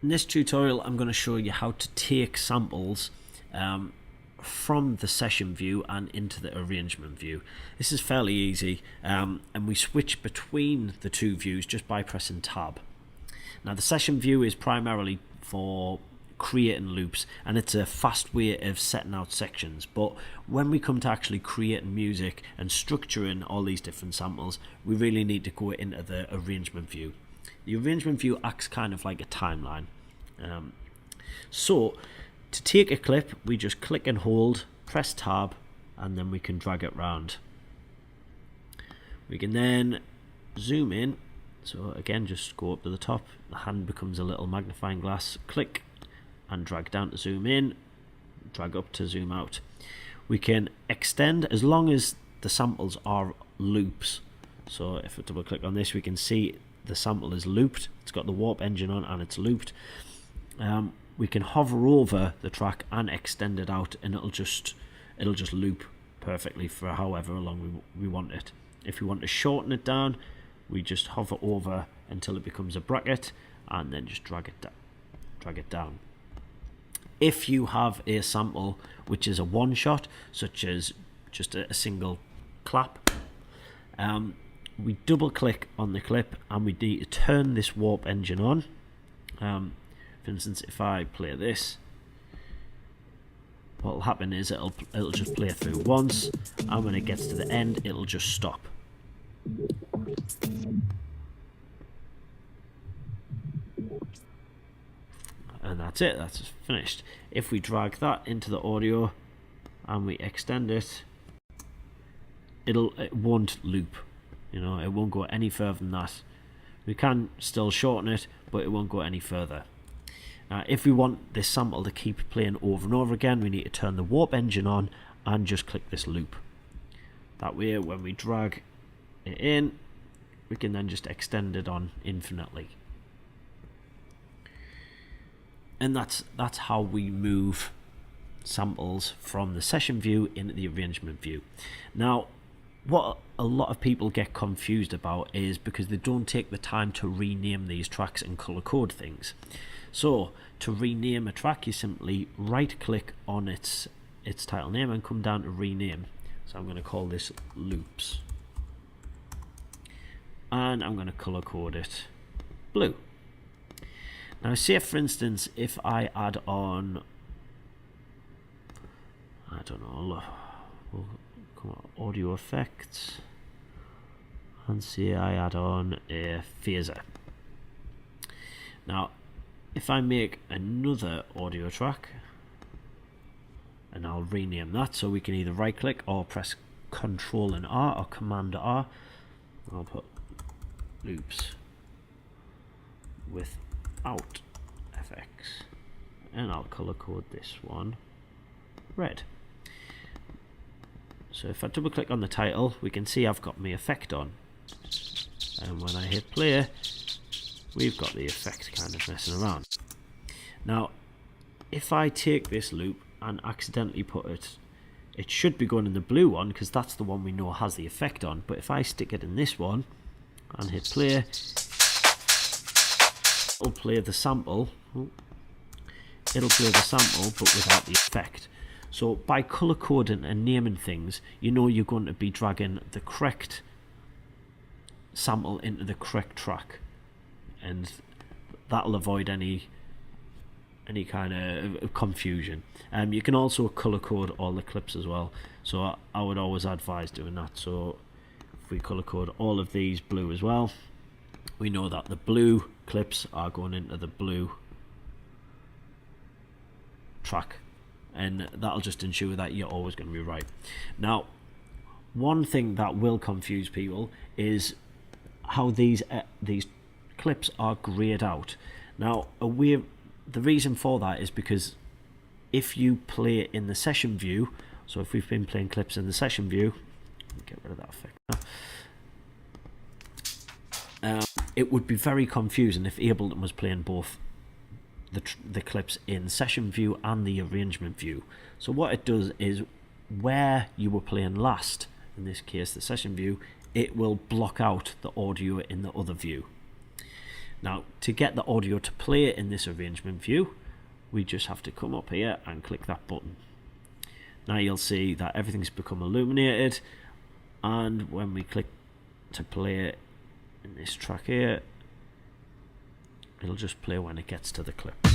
In this tutorial, I'm going to show you how to take samples from the session view and into the arrangement view. This is fairly easy, and we switch between the two views just by pressing tab. Now the session view is primarily for creating loops, and it's a fast way of setting out sections, but when we come to actually creating music and structuring all these different samples, we really need to go into the arrangement view. The arrangement view acts kind of like a timeline. So to take a clip, we just click and hold, press tab, and then we can drag it round. We can then zoom in. So again, just go up to the top, the hand becomes a little magnifying glass, click and drag down to zoom in, drag up to zoom out. We can extend as long as the samples are loops. So if I double click on this, we can see the sample is looped, it's got the warp engine on and it's looped. We can hover over the track and extend it out, and it'll just loop perfectly for however long we want it. If we want to shorten it down, we just hover over until it becomes a bracket and then just drag it down. If you have a sample which is a one shot, such as just a single clap, we double click on the clip and we need to turn this warp engine on. For instance, if I play this, what will happen is it'll just play through once, and when it gets to the end, it'll just stop. And that's it, that's finished. If we drag that into the audio and we extend it, it won't loop. You know, it won't go any further than that. We can still shorten it, but it won't go any further. Now, if we want this sample to keep playing over and over again, we need to turn the warp engine on and just click this loop. That way, when we drag it in, we can then just extend it on infinitely. And that's how we move samples from the session view into the arrangement view. Now, what a lot of people get confused about is because they don't take the time to rename these tracks and color code things. So to rename a track, you simply right click on its title name and come down to rename. So I'm going to call this loops, and I'm going to color code it blue. Now say for instance, if I add on, I don't know, we'll come on audio effects, and say I add on a phaser. Now if I make another audio track, and I'll rename that, so we can either right click or press Control and R or Command R. I'll put loops without FX, and I'll color code this one red. So if I double click on the title, we can see I've got my effect on, and when I hit play, we've got the effect kind of messing around. Now if I take this loop and accidentally put it should be going in the blue one because that's the one we know has the effect on, but if I stick it in this one and hit play, it'll play the sample but without the effect. So by color coding and naming things, you know you're going to be dragging the correct sample into the correct track, and that'll avoid any kind of confusion. You can also color code all the clips as well, so I would always advise doing that. So if we color code all of these blue as well, we know that the blue clips are going into the blue track, and that'll just ensure that you're always going to be right. Now one thing that will confuse people is how these clips are grayed out. Now the reason for that is because if you play in the session view, so if we've been playing clips in the session view, get rid of that effect. It would be very confusing if Ableton was playing both the clips in session view and the arrangement view. So what it does is, where you were playing last, in this case the session view, it will block out the audio in the other view. Now, to get the audio to play in this arrangement view, we just have to come up here and click that button. Now you'll see that everything's become illuminated, and when we click to play in this track here, it'll just play when it gets to the clip.